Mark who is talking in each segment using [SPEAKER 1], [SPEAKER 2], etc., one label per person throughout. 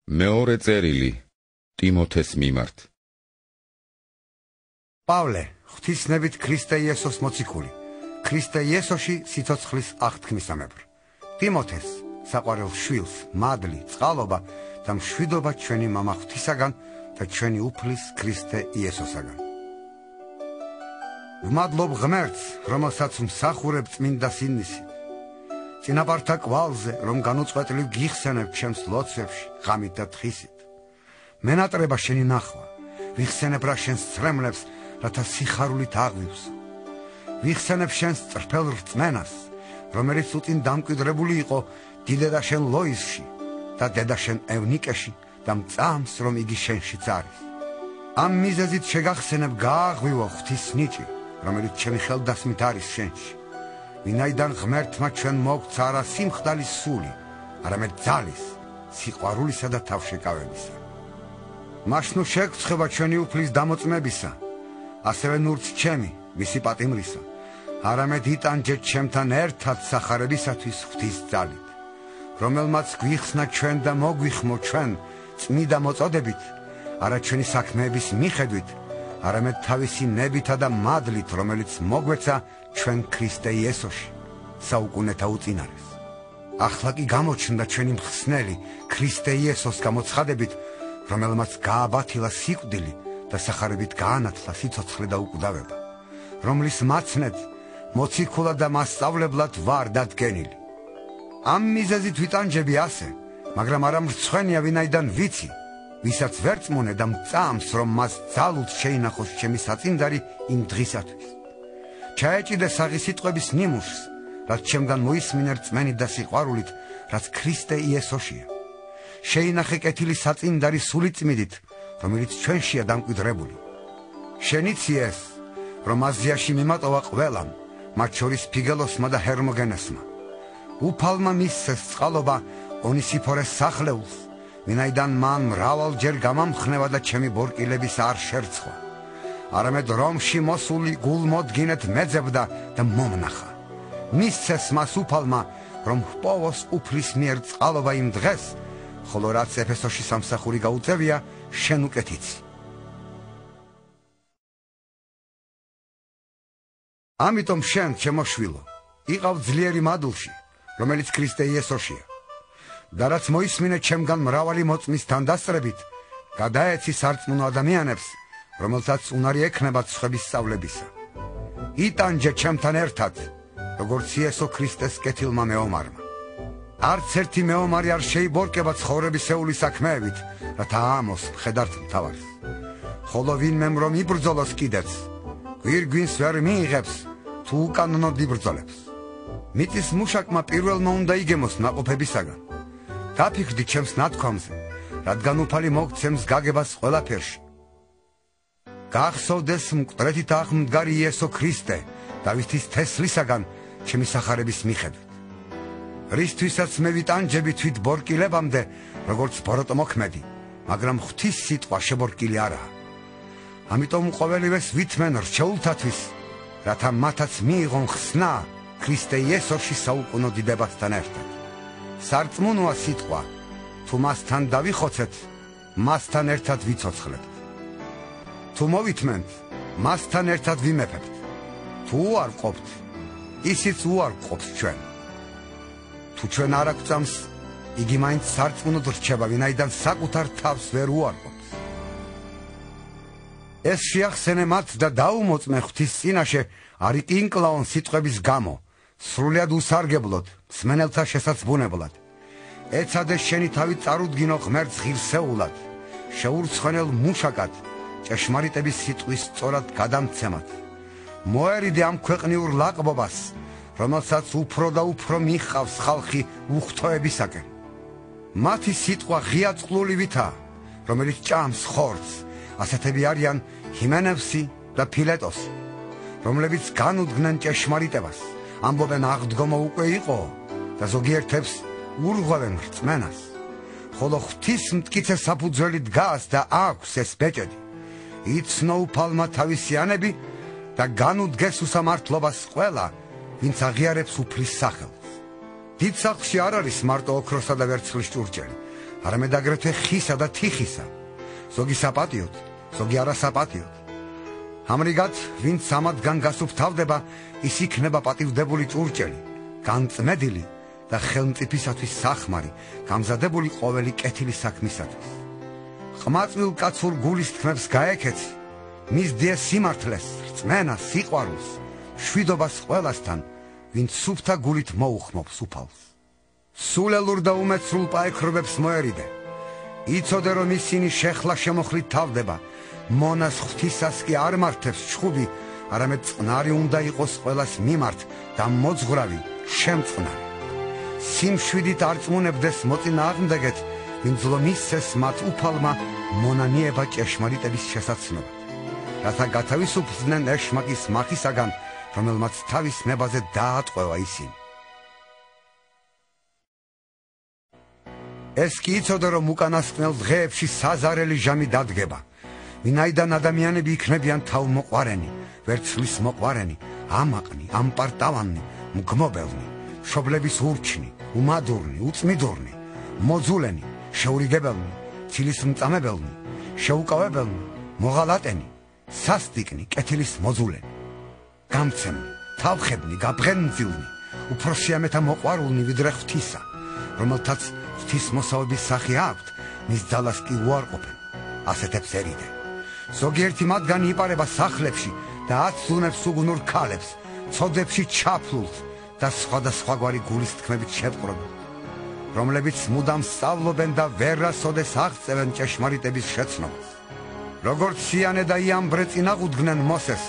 [SPEAKER 1] მეორე წერილი ტიმოთეს მიმართ.
[SPEAKER 2] პავლე, ღვთისნებით ქრისტე იესოს მოციქული, ქრისტე იესოში სიცოცხლის აღთქმისამებრ. ტიმოთეს, საყვარელ შვილს, მადლი, წყალობა და მშვიდობა ჩვენი მამა ღვთისაგან და ჩვენი უფლის ქრისტე იესოსაგან. ვმადლობ ღმერთს, რომელსაც მსახურებ წმინდა სინისით. წინაპართა კვალზე, რომ განუწყვეტლივ გიხსენებ ჩემს ლოცვებში, ღამით და თხისით. მენატრება შენი ნახვა, ვიხსენებ რა შენს ცრემლებს, რათა სიხარულით აღვივსო. ვიხსენებ შენს წრფელ რწმენას, რომელიც უწინ დამკვიდრებული იყო დიდედა შენ ლოისში და დედა შენ ევნიკეში და მწამს, რომ იგი შენშიც არის. ამ მიზეზით შეგახსენებ გააღვივო ღვთის ნიჭი, რომელიც ჩემი ხელდასმით არის შენში. ვინაიდან ღმერთმა ჩვენ მოგცა არა სიმხდალის სული, არამედ ძალის, სიყვარულისა და თავშეკავებისა. მაშნუ შეგრცხვება ჩვენი უფლის დამოწმებისა, ასევე ნურც ჩემი, მისი პატიმრისა, არამედ იტანჯეთ ჩემთან ერთად სახარებისათვის ღვთის ძალით, რომელმაც გვიხსნა ჩვენ და მოგვიხმო ჩვენ წმიდა მოწოდებით, არა ჩვენი საქმეების მიხედვით, არამედ თავისი ნებითა და მადლით, რომელიც მოგვეცა ჩვენ ქრისტე იესოში, საუკუნეთა უწინარეს. ახლა კი გამოჩნდა ჩვენი მხსნელი ქრისტე იესოს გამოცხადებით, რომელმაც გააბათილა სიკვდილი და სახარებით გაანათლა სიცოცხლე და უკვდავება, რომლის მაცნეთ მოციქულად და მასწავლებლად ვარ დადგენილი. ამ მიზეზით ვიტანჯები ასე, მაგრამ არა მრცხვენია, ვინაიდან ვიცი, ვისაც ვერწმუნე და მწამს, რომ მას ძალუც შეინახოს ჩემი საწინდარი იმ დღისათვის. ჩაეჭიდე საღი სიტყვების ნიმუშს, რაც ჩემგან მოისმინე რწმენით და სიყვარულით, რაც ქრისტე იესოშია. შეინახე კეთილი საწინდარი სული წმიდით, რომელიც ჩვენშია დამკვიდრებული. შენიცი ეს, რომ აზიაში მიმატოვა ყველამ, მათ შორის ფიგელოსმა და ჰერმოგენესმა. უფალმა მისცეს წყალობა ონისიფორეს სახლეულს, ვინაიდან მან მრავალჯერ გამამხნევა და ჩემი ბორკილების არ შერცხვა. არამედ რომში მოსული გულმოდგინეთ მეძებდა და მომნახა. მისცეს მას უფალმა, რომ ჰპოვოს უფლის მიერ წყალობა იმ დღეს, ხოლო რაც ეფესოში სამსახური გაუწევია, შენ უკეთიცი. ამიტომ შენ, ჩემო შვილო, იყავ ძლიერი მადლში, რომელიც ქრისტე იესოშია. და რაც მოისმინე ჩემგან მრავალი მოწმის თანდასწრებით, გადაეცი სარწმუნო ადამიანებს, რომელთაც უნარი ექნებათ სხვების სწავლებისა. იტანჯე ჩემთან ერთად, როგორც იესო ქრისტეს კეთილმა მეომარმა. არც ერთი მეომარი არ შეიბორკება ცხოვრებისეული საქმეებით, რათა ამოს მხედართ მთავარს. ხოლო ვინმემ რომ იბრძოლოს კიდეც, გვირგვინს ვერ მიიღებს, თუ უკანონოდ იბრძოლებს. მიწის მუშაკმა პირველმა უნდა იგემოს ნაყოფებისაგან. დაფიქრდი ჩემს ნათქვამზე, რადგან უფალი მოგცემს გაგებას ყველაფერში. გახსოვდეს მკვდრეთით აღმდგარი იესო ქრისტე, დავითის თესლისაგან ჩემი სახარების მიხედვით. რისთვისაც მე ვიტანჯები თვით ბორკილებამდე, როგორც ბოროტმოქმედი, მაგრამ ღვთის სიტყვა შებორკილი არაა. ამიტომ ყოველივეს ვითმენ რჩეულთათვის, რათა მათაც მიიღონ ხსნა ქრისტე იესოში საუკუნო დიდებასთან ერთად. სარწმუნოა სიტყვა, თუ მასთან დავიხოცეთ, მასთან ერთად ვიცოცხლებთ. თუ მოვითმენთ, მასთან ერთად ვიმეფებთ. თუ უარ ყოფთ, ისიც უარ ყოფს ჩვენ. თუ ჩვენ არ აგვწამს, იგი მაინც სარწმუნოდ რჩება, ვინაიდან საკუთარ თავს ვერ უარყოფს. ეს შეახსენე მათ და დაუმოწმე ღვთის წინაშე არიკინკლაონ სიტყვების გამო, სრულიად უსარგებლოდ, მსმენელთა შესაძბუნებლად. ეცადე შენი თავი წარუდგინო ღმერთს ღირსეულად, შეურცხვენელ მუშაკად, ჭეშმარიტების სიტყვის სწორად გადამცემად. მოერიდე ამ ქვეყნიურ ლაყბობას, რომელსაც უფრო და უფრო მიჰყავს ხალხი უხთოებისაკენ. მათი სიტყვა ღია წყლულივითაა, რომელიც ჭამს ხორცს. ასეთები არიან ჰიმენევსი და ფილეტოსი, რომლებიც განუდგნენ ჭეშმარიტებას, ამბობენ აღდგომა უკვე იყო და ზოგიერთებს ურღვევენ რწმენას. ხოლო ღვთის მტკიცე საფუძველი დგას და აქვს ეს ბეჭედი. იცნო უფალმა თავისიანები და განუდგეს უსამართლობას ყველა, ვინც აღიარებს უფლის სახელს. დიდ სახლში არ არის მარტო ოქროსა და ვერცხლის ჭურჭელი, არამედ აგრეთვე ხისა და თიხისა, ზოგი საპატიოდ, ზოგი არასაპატიოდ. ამრიგად, ვინც ამათგან გასუფთავდება, ის იქნება პატივდებული ჭურჭელი, განწმედილი და ხელმწიფისათვის სახმარი, გამზადებული ყოველი კეთილი საქმისათვის. ყმაწვილ კაცურ გულის თქმებს გაეკეცი, მისდე სიმართლეს, რწმენას, სიყვარულს, მშვიდობას ყველასთან, ვინც სუფთა გულით მოუხმობს უფალს. სულელურ და უმეცრულ პაექრობებს მოერიდე. იცოდე, რომ ისინი შეხლა შემოხლით თავდება, მონას ღვთისას კი არ მართებს ჩხუბი, არამედ წყნარი უნდა იყოს ყველას მიმართ და მოძღვრავი, შემწყნარი. სიმშვიდით არ წმუნებდეს მოწინააღმდეგეთ, ვინც ლო მისცეს მათ უფალმა მონანიება ჭეშმარიტების შესაცნობად, რათა გათავისუფლდნენ ეშმაკის მახისაგან, რომელმაც თავის ნებაზე დაატყვევა ისინი. ეს კი იცოდე, რომ უკანასკნელ დღეებში საზარელი ჟამი დადგება, ვინაიდან ადამიანები იქნებიან თავმოყვარენი, ვერცხლის მოყვარენი, ამაყნი, ამპარტავანი, მგმობელნი, მშობლების ურჩნი, უმადურნი, უწმიდურნი, მოძულენი, შეურიგებელნი, ცილის მწამებელნი, შეუკავებელნი, მოღალატენი, სასტიკნი, კეთილის მოძულენი, გამცემლი, თავხებნი, გაბღენმძილნი, უფრო შეამეთა მოყვარულნი ვიდრე ღვთისა, რომელთაც ღვთისმოსავების სახე აქვთ, მის ძალას კი უარყოფენ, ასეთებს ერიდე. ზოგიერთი მათგანი იპარება სახლებში და აცლუნებს უგუნურ ქალებს, ცოდებში ჩაფლულს და სხვადასხვაგვარი გულის თქმებით შეპყრობენ, რომლებიც მუდამ სწავლობენ და ვერასოდეს აღწევენ ჭეშმარიტების შეცნობას. როგორც სიანე და იამბრე წინაღუდგნენ მოსეს,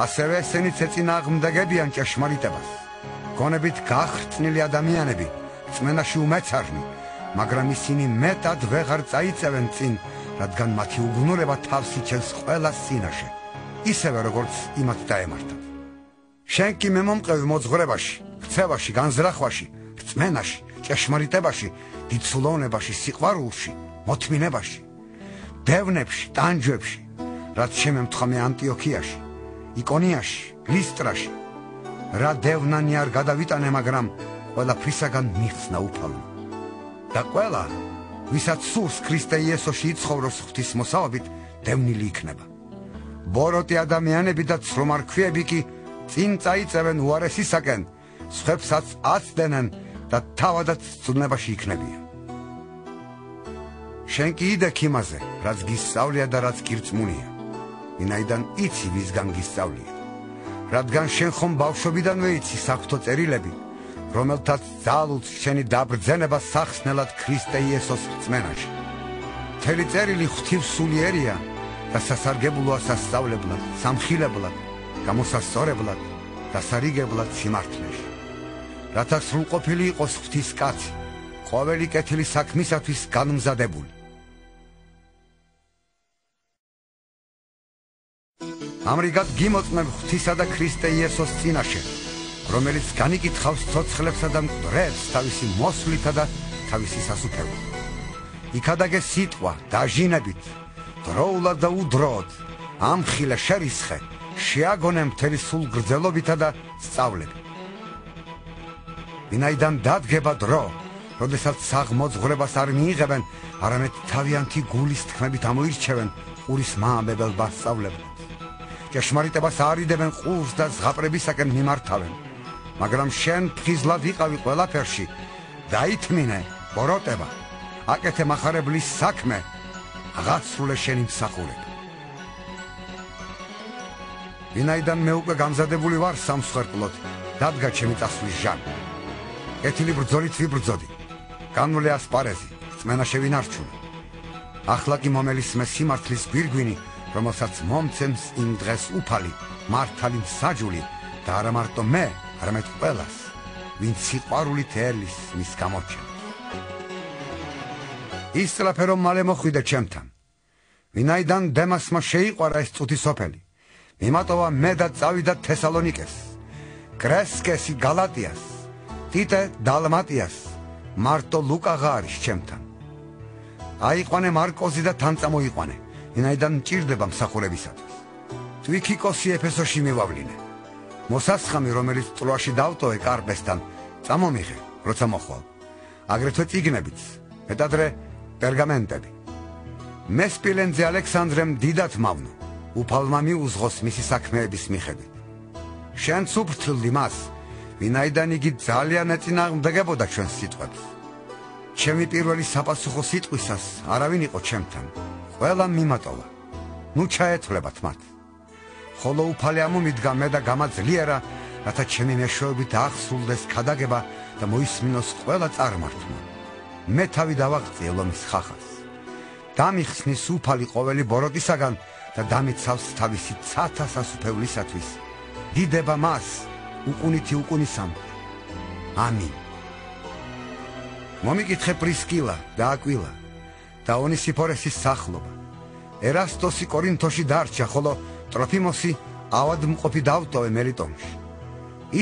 [SPEAKER 2] ასევე ესენიც ეწინააღმდეგებიან ჭეშმარიტებას. გონებით გახრწნილი ადამიანები, წმენაში უმეცარნი, მაგრამ ისინი მეტად ვეღარ წაიწევენ წინ, რადგან მათი უგუნურება თავს იჩენს ყველა წინაშე, ისევე როგორც იმათ დაემართათ. შენ კი მე მომყევი მოძღვრებაში, ქცევაში, განზრახვაში, რწმენაში, ჭეშმარიტებაში, დიდსულოვნებაში, სიყვარულში, მოთმინებაში, დევნებში, ტანჯვებში, რაც შემემთხამე ანტიოქიაში, იკონიაში, ლისტრაში. რა დევნანი არ გადავიტანე, მაგრამ ყველაფრისაგან მიხსნა უფალმა. და ყველა, ვისაც სურს ქრისტე იესოში იცხოვროს ღვთისმოსავებით, დევნილი იქნება. ბოროტი ადამიანები და ცრომარქვიები კი წინ წაიწევენ უარესისაკენ, სხვებსაც აცდენენ და თავადაც ცუდნებაში იქნებიან. შენ კი იდექ იმაზე, რაც გისწავლია და რაც გირწმუნია, ვინაიდან იცი ვისგან გისწავლია, რადგან შენ ხომ ბავშვობიდანვე იცი საღვთო წერილები, რომელთაც ძალუც შენი დაბრძენება სახსნელად ქრისტე იესოს რწმენაში. მთელი წერილი ღვთივსულიერია და სასარგებლოა სასწავლებლად, სამხილებლად, გამოსასწორებლად, დასარიგებლად სიმართლეში, რათა სრულყოფილი იყოს ღვთის კაცი, ყოველი კეთილი საქმისათვის განმზადებული. ამრიგად გიმოწმებ ღვთისა და ქრისტე იესოს წინაშე, რომელიც განიკითხავს ცოცხლებსა და მკვდრებს თავისი მოსვლითა და თავისი სასუფევლით. იქადაგე სიტყვა დაჟინებით, დროულად და უდროოდ, ამხილე შერისხე, შეაგონე მთელი სულ გრძელობითა და სწავლებით. ვინაიდან დადგება დრო, როდესაც საღმოძღვრებას არ მიიღებენ, არამედ თავიანთი გულის თქმებით ამოირჩევენ ყურის მაამებელ მასწავლებლებს. ჭეშმარიტებას არიდებენ ყურს და ზღაპრებისაკენ მიმართავენ, მაგრამ შენ ფხიზლად იყავი ყველაფერში, დაითმინე, ბოროტება, აკეთე მახარებლის საქმე, აღასრულე შენი მსახურება. ვინაიდან მე უკვე გამზადებული ვარ სამსხვერპლოდ, დადგა ჩემი წასვლის ჟამი. კეთილი ბრძოლით ვიბრძოდი, განვლე ასპარეზი, რწმენა შევინარჩუნე. ახლა კი მომელისმე სიმართლის გვირგვინი, რომელსაც მომცემს იმ დღეს უფალი, მართალი მსაჯული და არა მარტო მე, არამედ ყველას, ვინც სიყვარულით ერლის მის გამოჩენას. ისწრაფე რომ მალე მოხვიდე ჩემთან, ვინაიდან დემასმა შეიყვარა ეს წუთი სოფელი, მიმატოვა მე და წავიდა თესალონიკეს, კრესკესი გალატიას, ტიტე დალმატიას, მარტო ლუკაღა არის ჩემთან. აიყვანე მარკოზი და თან წამოიყვანე, ვინაიდან მჭირდება მსახურებისათვის. ტვიქიკოსი ეფესოში მივავლინე. მოსასხამი, რომელიც ტროაში დავტოვე კარპესთან, წამომიღე, როცა მოხვალ. აგრეთვე წიგნებიც, მეტადრე პერგამენტები. მე სპილენძე ალექსანდრემ დიდად მავნო, უფალმა მიუძღოს მისი საქმეების მიხედვით. შენც უფრთხილდი მას, ვინაიდან იგი ძალიან ეწინააღმდეგებოდა ჩვენს სიტყვებს. ჩემი პირველი საპასუხო სიტყვისას არავინ იყო ჩემთან, ყველამ მიმატოვა. ნუ ჩაეთვლებათ მათ. ხოლო უფალი ამომიდგა მე და გამაძლიერა, რათა ჩემი მეშვეობით აღსრულდეს ქადაგება და მოისმინოს ყველა წარმართმა. მე თავი დავაღწიე ლომის ხახას. დამიხსნის უფალი ყოველი ბოროტისაგან და დამიცავს თავისი ცათა სასუფევლისათვის. დიდება მას, უკუნითი უკუნისამდე. ამინ. მომიკითხე პრისკილა და აკვილა და ონისიფორესის სახლობა. ერასტოსი კორინთოში დარჩა, ხოლო ტროფიმოსი ავადმყოფი დავტოვე მელიტონში.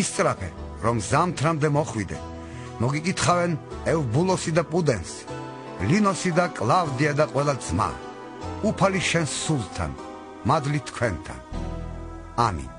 [SPEAKER 2] ისწრაფე, რომ ზამთრამდე მოხვიდე. მოგიკითხავენ ევბულოსი და პუდენსი, ლინოსი და კლავდია და ყველა ძმა. უფალი შენს სულთან, მადლი თქვენთან. ამინ.